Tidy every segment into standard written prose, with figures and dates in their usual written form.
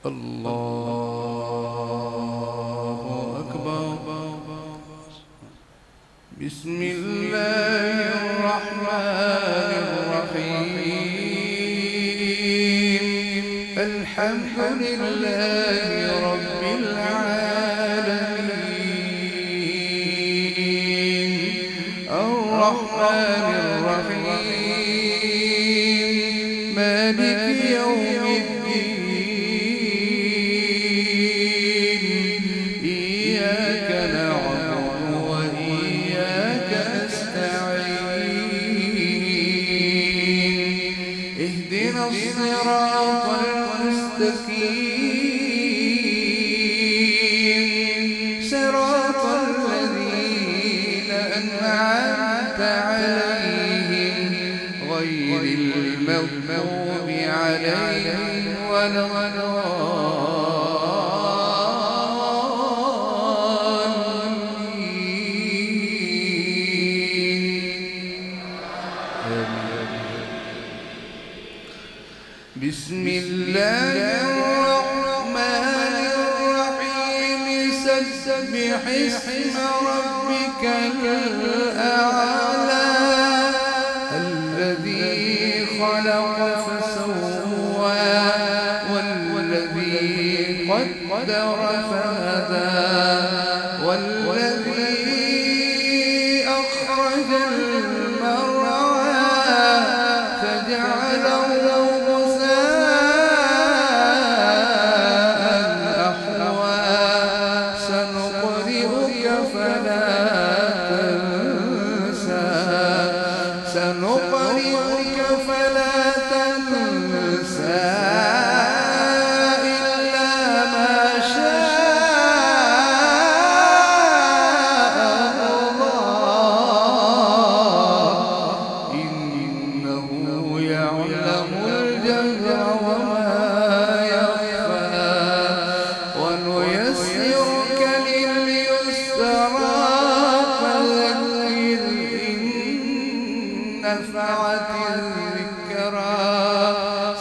الله أكبر. بسم الله الرحمن الرحيم. الحمد لله رب العالمين الرحمن الرحيم مالك يوم الدين. إياك نعبد وإياك نستعين. اهدنا الصراط المستقيم صراط الذين أنعمت عليهم غير المغضوب عليهم ولا بسم الله الرحمن الرحيم. سبح اسم ربك الأعلى الذي خلق فسوى والذي قدر فهدى والذي أخرج المرعى فجعله سنقرئك فلا تنسى إلا ما شاء الله إنه يعلم الجهر وما يخفى ونيسرك لليسرى فذكر نفعت الذكرى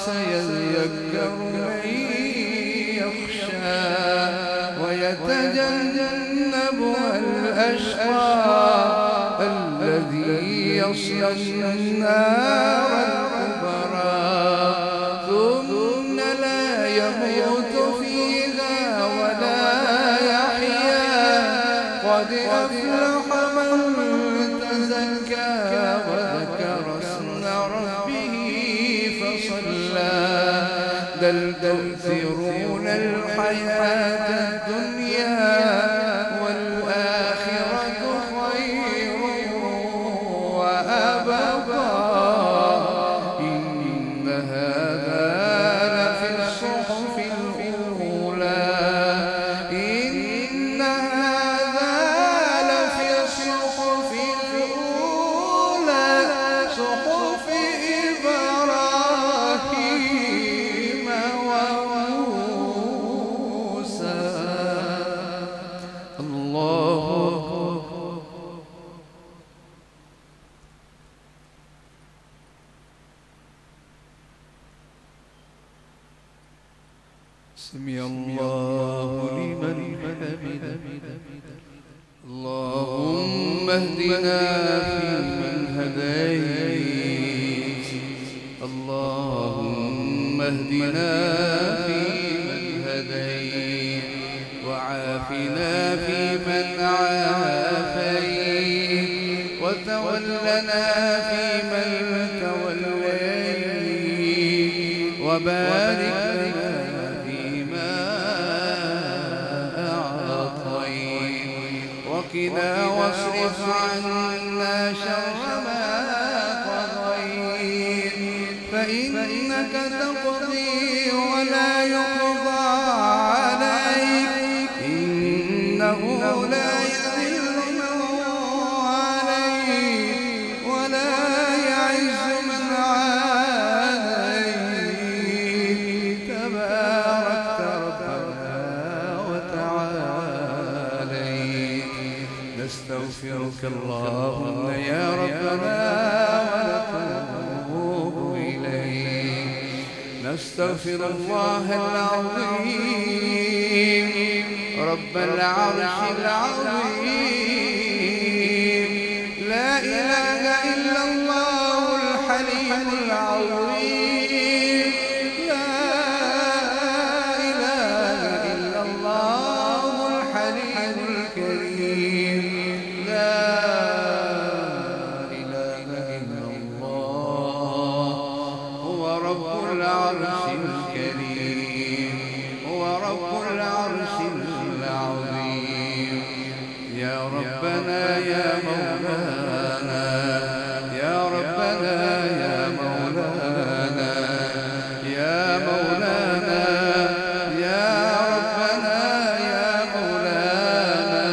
سيذكر من يخشى ويتجنبها الأشقى الذي يصلى النار الكبرى ثم لا يموت فيها ولا يحيا قد أفلح من تزكى وذكر اسم ربه فصلى بل تؤثرون الحياة الدنيا والآخرة خير وأبقى إن هذا لفي الصحف الأولى إن هذا لفي الصحف الأولى صحف إبراهيم وموسى. الله سمع الله لمن حمده. اللهم اهدنا فيمن هديت. اللهم اهدنا فيمن هديت وعافنا فيمن عافيت وتولنا فيمن توليت وبارك لنا فيما أعطيت وقنا واصرف عنا شر ما قضيت فإنك تقضي ولا يقضى عليك إنه لا يذل من عليك ولا يعز من عليك تباركت ربنا وتعاليت. نستغفرك اللهم يا ربنا ونتوب إليك. نستغفر الله العظيم رب العرش العظيم. لا إله إلا الله الحليم العظيم. لا إله إلا الله الحليم الكريم. لا إله إلا الله هو رب العرش الكريم، هو رب العرش العظيم. يا ربنا يا مولانا، يا ربنا يا مولانا، يا مولانا يا ربنا يا مولانا،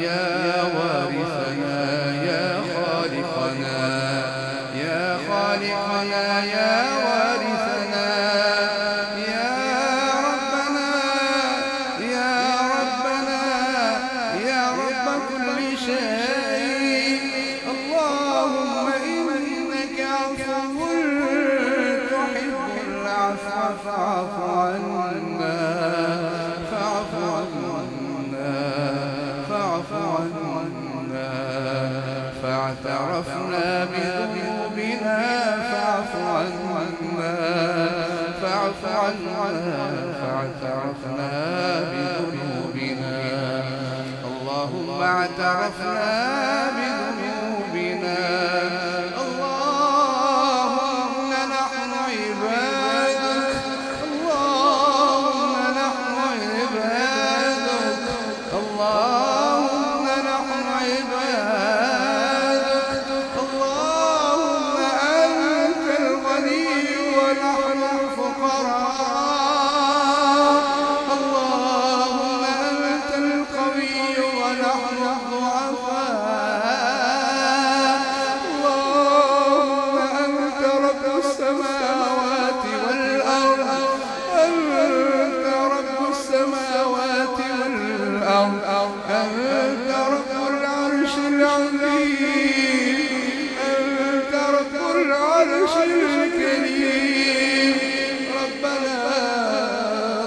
يا وارثنا يا خالقنا، يا خالقنا يا وارثنا، يا ربنا يا ربنا يا رب كل شيء. اللهم إنك عفو تحب العفو فاعف عنا، فاعف عنا، فاعف عنا. فاعترفنا بذنوبنا فاعف عنا، فاعف عنا. فاعترفنا بذنوبنا، اللهم اعترفنا بذنوبنا. اللهم نحن عبادك، اللهم نحن عبادك، اللهم نحن عبادك. اللهم أنت الغني ونحن الفقراء، اللهم أنت القوي ونحن الضعفاء. اللهم أنت رب السماوات والأرض، أنت رب السماوات والأرض، أنت رب العرش العظيم، أنت رب العرش الكريم. ربنا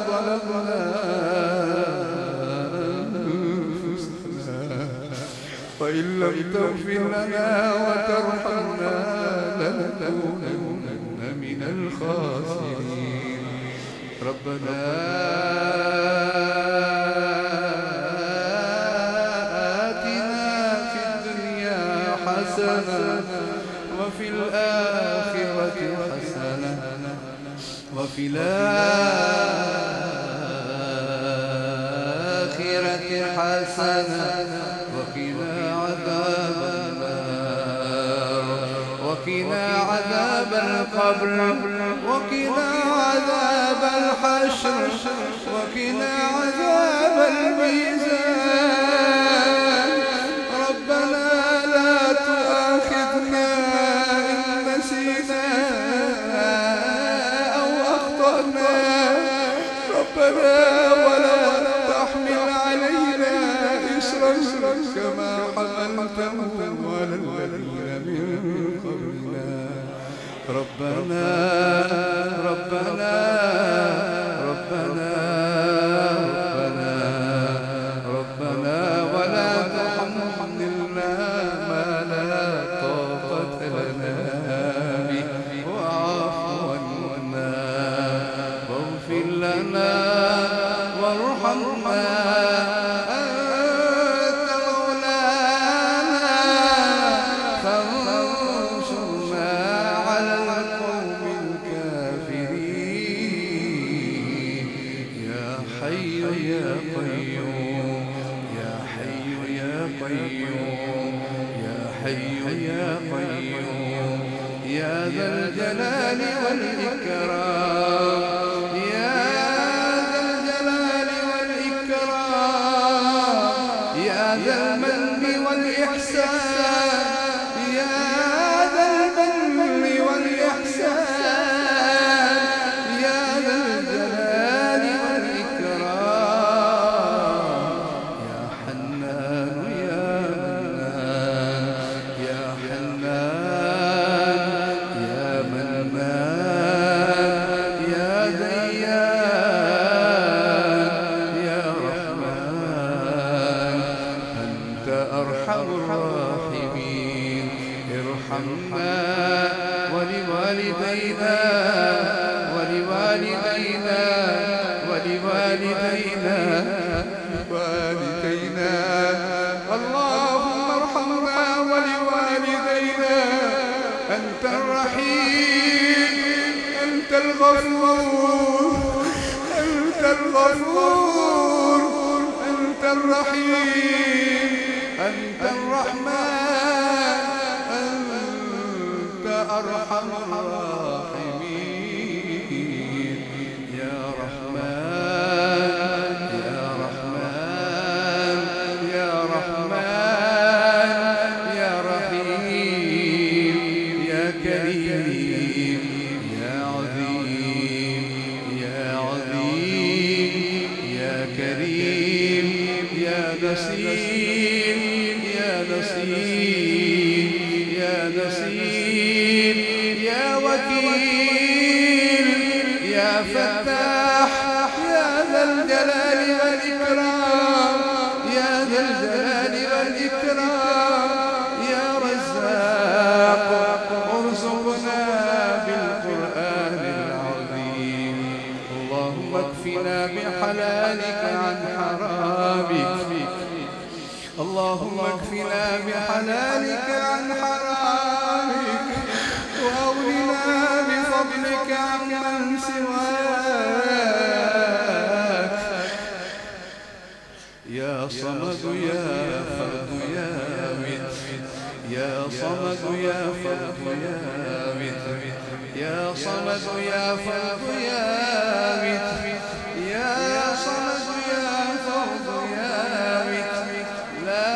ظلمنا وإن لم تغفر لنا وترحمنا لنكونن من الخاسرين. ربنا آتنا في الدنيا حسنة وفي الآخرة حسنة وفي الآخرة حسنة وقنا عذاب النار، وقنا عذاب القبر، وقنا عذاب الحشر، وقنا عذاب الميزان. ربنا لا تؤاخذنا إن نسينا أو أخطأنا، ربنا ولا تحمل علينا إصرا كما حملته على الذين من قبلنا. ربنا ربنا ربنا ربنا ربنا ولا تحملنا ما لا طاقة لنا به، واعف عنا واغفر لنا وارحمنا. أنت مولانا فانصرنا على القوم الكافرين. يا حي يا قيوم، يا حي يا قيوم، يا حي يا قيوم، يا ذا الجلال والإكرام، يا ذا الجلال والإكرام، يا ذا المن والإحسان، يا ذا المن والإحسان، يا ذا الجلال والإكرام. يا حنان يا منان، يا حنان يا منان، الغفور، أنت الغفور، أنت الرحيم، أنت الرحمن، أنت أرحم الراحمين. يا رحمن يا رحمن يا رحمن يا رحيم يا كريم يا عظيم يا عظيم يا كريم يا نصير يا نصير يا نصير يا وكيل يا فتاح يا ذا الجلال والإكرام يا ذا الجلال والإكرام يا رزاق ارزقنا بالقرآن العظيم. اللهم اكفنا بحلالك عن حرامك، اللهم اكفنا بحلالك عن حرامك، وأغننا بفضلك عمن سواك. يا صمد يا فرد يا وتر، يا صمد يا فرد يا وتر، يا صمد يا فرد يا وتر، يا صمد يا فرد يا وتر. لا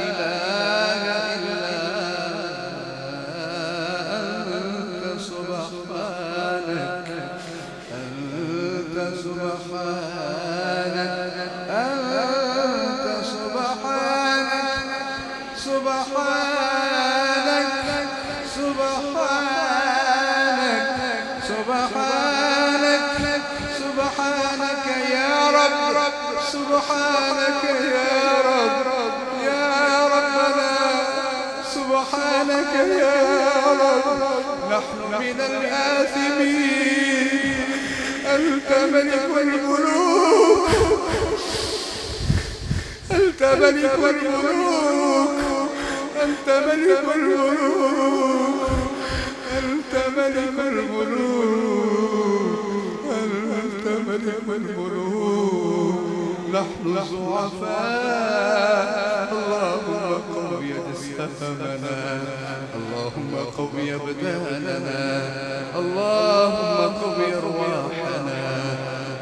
إله إلا أنت سبحانك، أنت سبحانك، أنت سبحانك، سبحانك سبحانك سبحانك سبحانك يا رب، سبحانك يا رب يا ربنا، سبحانك يا رب. نحن من الآثمين، أنت ملك الملوك، أنت ملك الملوك، أنت ملك الملوك، أنت ملك الملوك، أنت ملك الملوك. نحن ضعفاء، اللهم قوي أجسامنا، اللهم قوي أبداننا، اللهم قوي أرواحنا،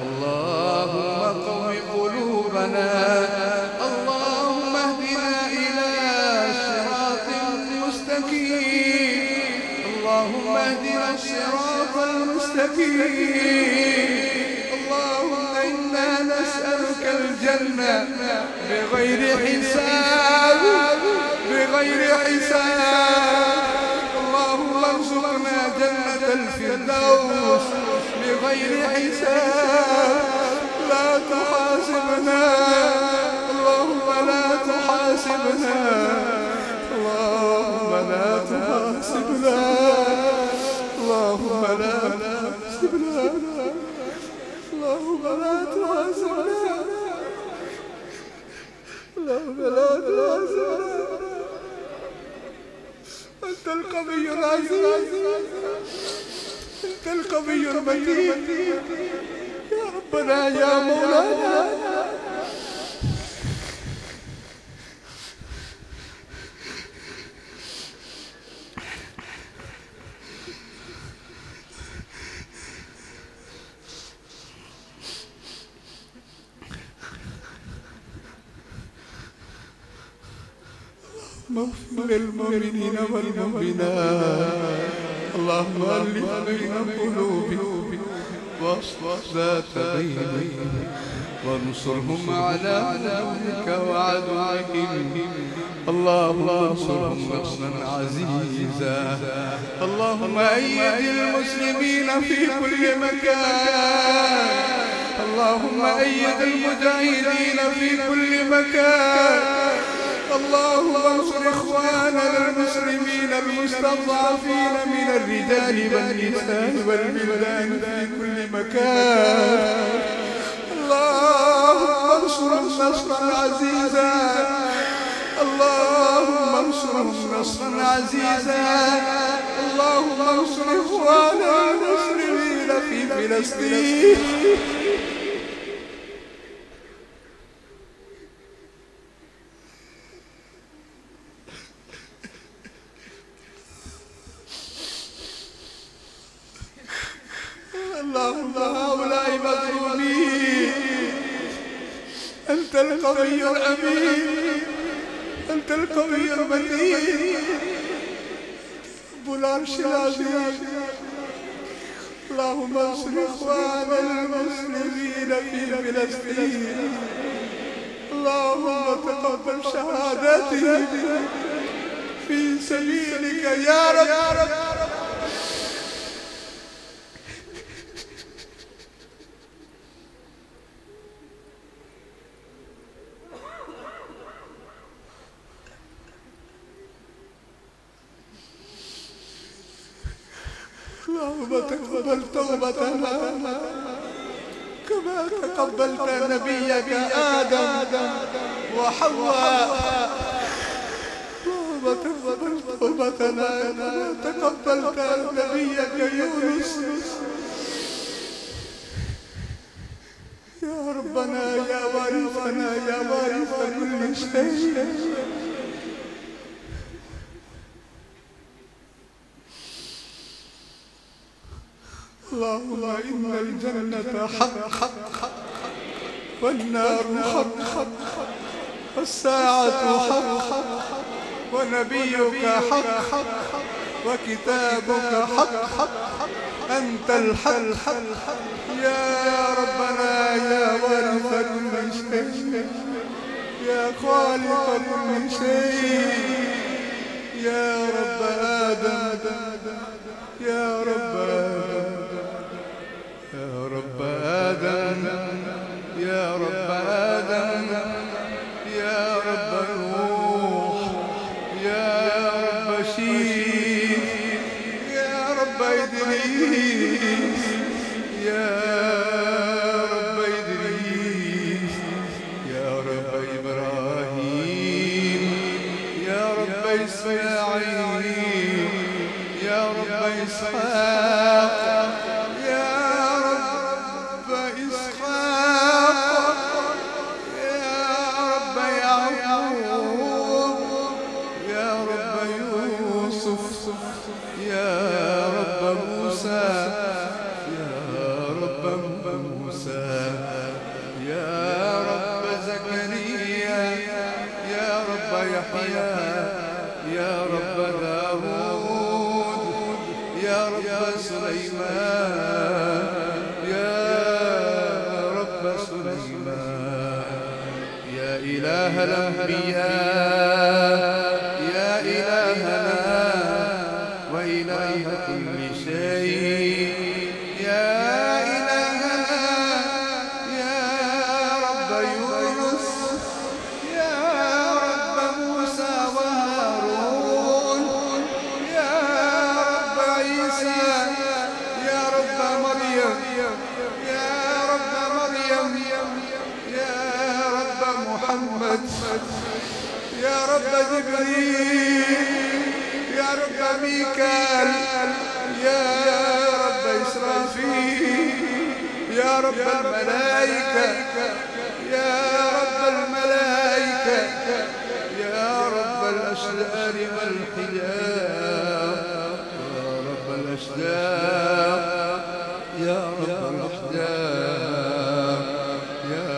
اللهم قوي قلوبنا، اللهم اهدنا إلى صراط مستقيم، اللهم اهدنا الصراط المستقيم. اللهم إنا نسألك الجنة بغير حساب، بغير حساب. اللهم ارزقنا جنة الفردوس بغير حساب. لا تحاسبنا، اللهم لا تحاسبنا، اللهم لا تحاسبنا، اللهم لا تحاسبنا، اللهم لا تحاسبنا، اللهم لا تحاسبنا. أنت القوي العزيز، أنت القوي المتين، يا ربنا يا مولانا. اغفر للمؤمنين والمؤمنات، اللهم ألف بين قلوبهم واصلح ذات بينهم، وانصرهم على عدوك وعدوهم، اللهم انصرهم نصرا عزيزا. اللهم أيد المسلمين في كل مكان، اللهم أيد المجاهدين في كل مكان. اللهم انصر إخواننا المسلمين المستضعفين من الرجال والنساء والبلدان في كل مكان. اللهم انصرهم نصرا عزيزا، اللهم انصرهم نصرا عزيزا. اللهم انصر إخواننا المسلمين في فلسطين. اللهم هؤلاء مظلومين، أنت القوي الأمين، أنت القوي المتين، رب العرش العظيم. اللهم انصر إخواننا المسلمين في فلسطين. اللهم تقبل شهادتهم في سبيلك يا رب. اللهم تقبل توبتنا كما تقبلت نبيك آدم وحواء. اللهم تقبل توبتنا كما تقبلت نبيك يونس. يا ربنا يا وارثنا يا وارث كل شيء، اللهم إن الجنة حق والنار حق والساعة حق ونبيك حق وكتابك حق، أنت الحق يا ربنا يا وارث كل شيء، يا خالق كل شيء، يا رب آدم يا رب آدم يا رب آدم يا رب نوح يا رب شيث يا رب إدريس يا رب إدريس يا رب إبراهيم يا رب إسماعيل يا رب إسحاق يا رب داود يا رب سليمان يا رب سليمان يا إله الأنبياء يا إلهنا وإله كل شيء يا إلهنا يا رب يونس يا رب موسى وهارون يا رب عيسى يا رب مريم يا رب مريم يا رب محمد يا رب جبريل يا رب ميكال يا رب إسرافيل يا رب الملائكة يا رب الملائكة يا رب الأشجار والحجاب يا رب الأشجار يا رب الأحجار يا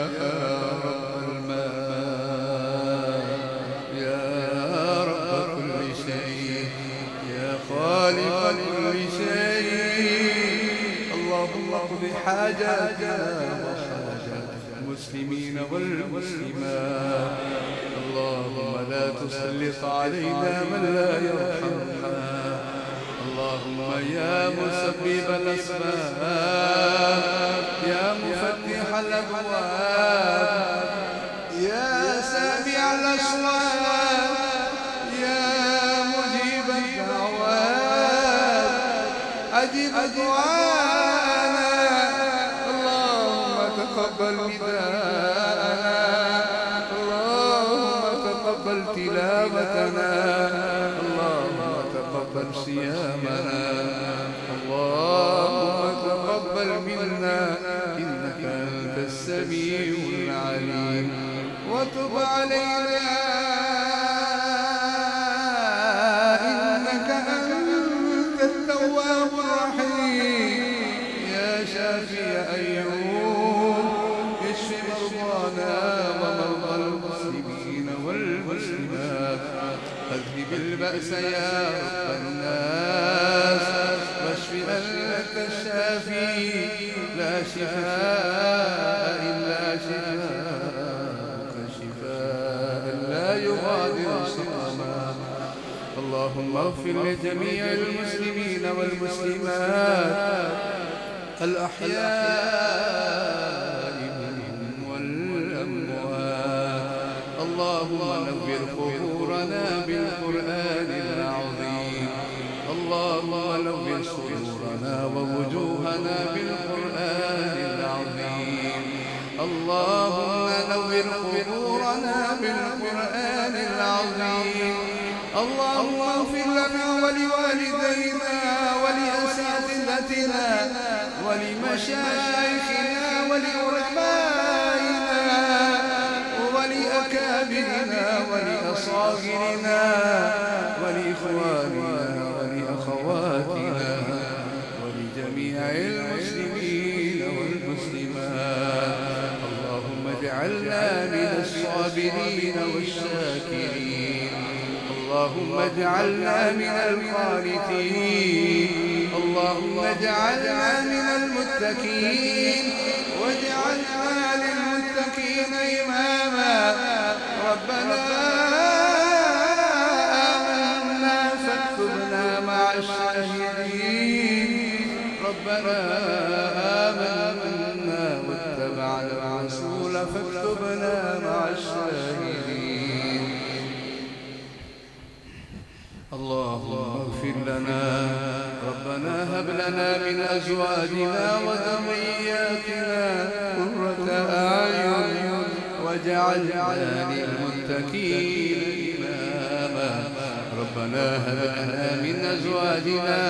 رب الماء يا رب كل شيء يا خالق كل شيء. اللهم اقض حاجاتنا وحاجات المسلمين والمسلمات. اللهم لا تسلط علينا من لا يرحمنا. اللهم يا مسبب الأسباب يا مفتح الأبواب يا سامع الأصوات يا مجيب الدعوات أجب دعاءنا. اللهم تقبل نداءنا، اللهم تقبل تلاوتنا، اللهم تقبل صيامنا. اللهم تقبل منا إنك أنت السميع العليم، وتب علينا إنك أنت التواب الرحيم. يا شافي أيوب اشف مرضانا ومرضى المسلمين والمسلمات، اذهب البأس يا رب الناس، واشف أنت الشافي، لا شفاء إلا شفاءك، شفاء لا يغادر سقما. اللهم اغفر لجميع المسلمين والمسلمات الأحياء منهم والأموات. اللهم نور قبورنا بالقرآن العظيم. اللهم نور صدورنا ووجوهنا بالقرآن العظيم. اللهم نور قبورنا بالقرآن العظيم. اللهم اغفر لنا ولوالدينا ولأساتذتنا ولمشايخنا ولعلمائنا ولأكابرنا ولأصاغرنا ولإخواننا ولأخواتنا ولجميع المسلمين والمسلمات. اللهم اجعلنا من الصابرين والشاكرين. اللهم اجعلنا من القانتين. اللهم اجعلنا من المتقين، واجعلنا للمتقين إماما. ربنا آمنا فاكتبنا مع الشاهدين. ربنا آمنا واتبعنا الرسول فاكتبنا مع الشاهدين. اللهم اغفر لنا. ربنا هب لنا من أزواجنا وذرياتنا قرة أعين واجعلنا للمتقين إماما. ربنا هب لنا من أزواجنا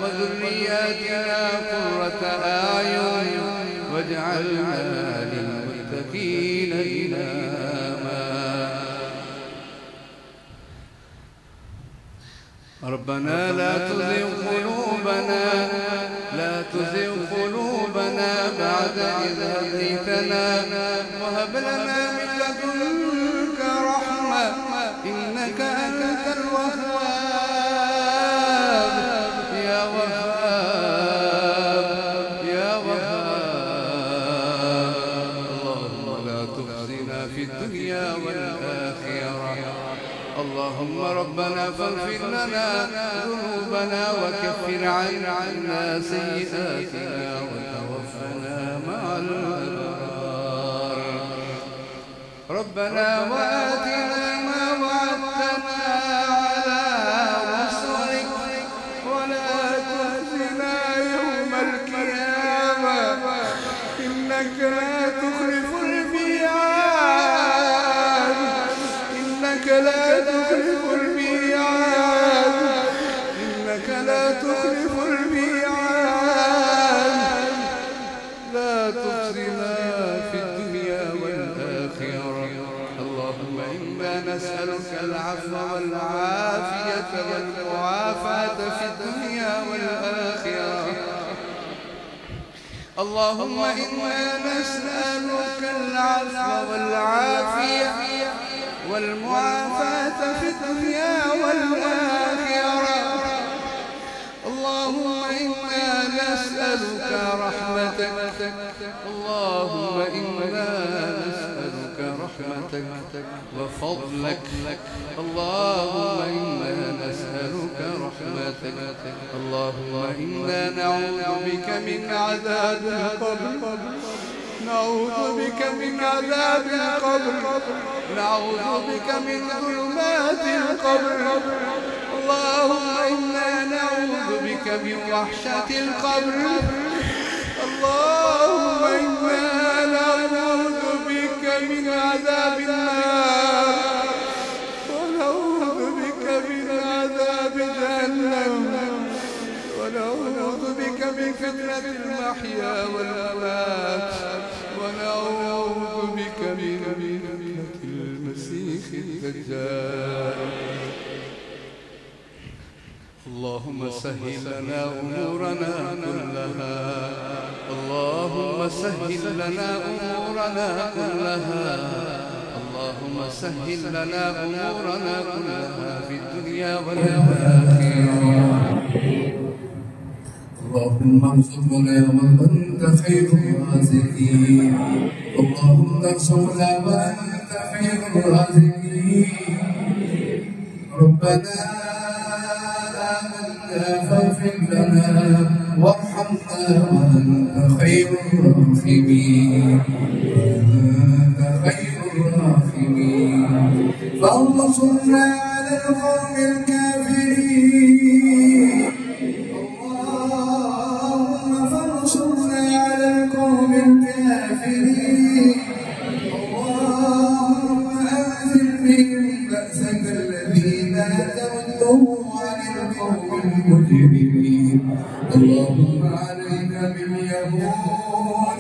وذرياتنا قرة أعين واجعلنا للمتقين إماما. ربنا لا تزغ قلوبنا بعد إذ هديتنا وهب لنا من لدنك رحمة إنك أنت الوهاب. يا وهاب يا وهاب. اللهم لا تخزنا في الدنيا والآخرة. اللهم ربنا فاغفر لنا ذنوبنا وكفر عنا سيئاتنا وتوفنا مع الأبرار. ربنا وآتنا ما وعدتنا على رسلك ولا تخزنا يوم القيامة إنك لا تخلف الميعاد. إنك لا تخلف الميعاد. إنك لا تخلف الميعاد. لا تخزنا في الدنيا والآخرة. اللهم إنا نسألك العفو والعافية والمعافاة في الدنيا والآخرة. اللهم إنا نسألك العفو والعافية والمعافاة في الدنيا والآخرة. اللهم إنا نسألك رحمتك. اللهم إنا نسألك رحمتك وفضلك. اللهم إنا نسألك رحمتك. اللهم إنا نعوذ بك من عذاب القبر. نعوذ بك من عذاب القبر. نعوذ بك من ظلمات القبر. اللهم إنا نعوذ بك من وحشة القبر. اللهم إنا نعوذ بك من عذاب النار ونعوذ بك من عذاب جهنم المحيا والممات ونعوذ بك من فتنة المسيح الدجال. اللهم سهل لنا أمورنا كلها، اللهم سهل لنا أمورنا كلها، اللهم سهل لنا أمورنا كلها في الدنيا والآخرة. اللهم ارزقنا وأنت خير الرازقين، اللهم ارزقنا وأنت خير الرازقين. ربنا فاغفر لنا وارحمنا وأنت خير الراحمين، وأنت خير الراحمين. فانصرنا على القوم الكافرين، اللهم فانصرنا على القوم الكافرين. اللهم أنزل بهم بأسك الذي لا ترده عن القوم المجرمين. اللهم عليك باليهود،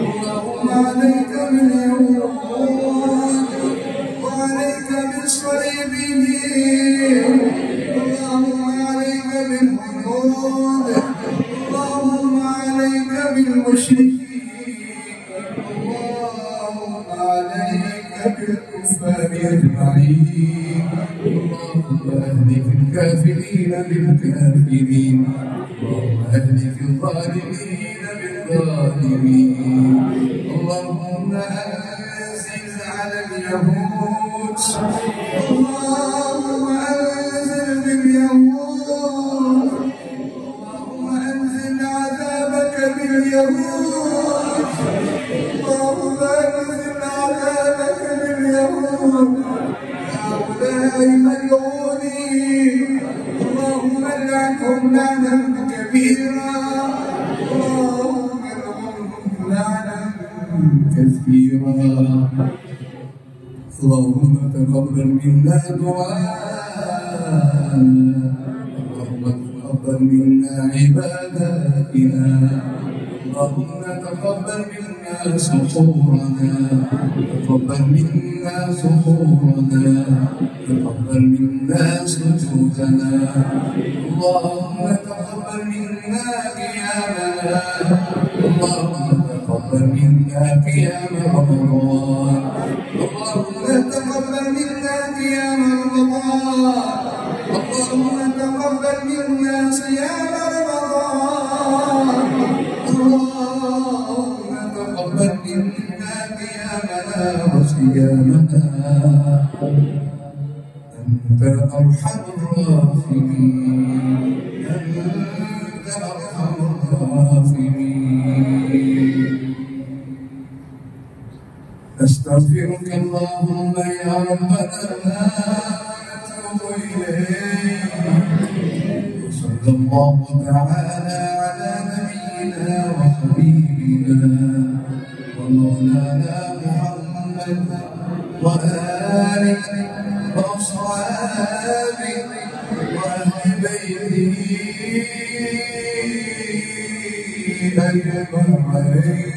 اللهم عليك باليهود وعليك بالصليبيين، اللهم عليك بالهنود، اللهم عليك بالمشركين، اللهم عليك بالكفار أجمعين. اللهم أهلك الكافرين بالكافرين، اللهم أهلك الظالمين بالظالمين. اللهم أنزل على اليهود، اللهم أنزل باليهود، اللهم أنزل عذابك باليهود، اللهم أنزل عذابك باليهود. هؤلاء ملعونين، اللهم لعنهم لعنا كبيرا، اللهم لعنهم لعنا كثيرا. اللهم تقبل منا دعاءنا، اللهم تقبل منا عباداتنا، اللهم تقبل منا سحورنا، تقبل منا سحورنا، تقبل منا سجودنا، اللهم تقبل منا قيامنا، اللهم تقبل منا قيام رمضان، اللهم تقبل منا قيام رمضان، اللهم تقبل منا صيام رمضان، اللهم تقبل منا قيامنا وصيامنا. أنت أرحم الراحمين، أنت أرحم الراحمين. أستغفرك اللهم يا ربنا ونتوب إليك. وصلى الله تعالى على نبينا وحبيبنا ومولانا محمد وآله وأصحابه وأهل بيته أجمعين.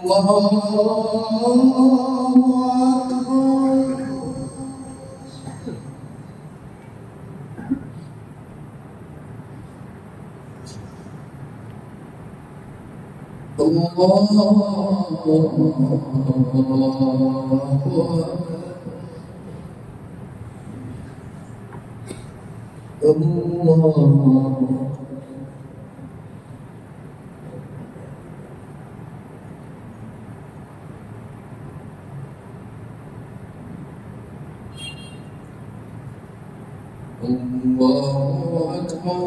الله أكبر. الله أكبر.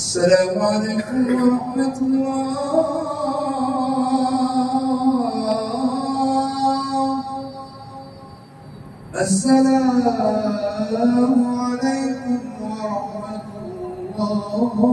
السلام عليكم ورحمة الله. السلام عليكم ورحمة الله.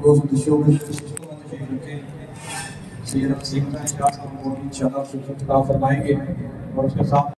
Those on the show will इंशाअल्लाह फरमाएंगे और उसके साथ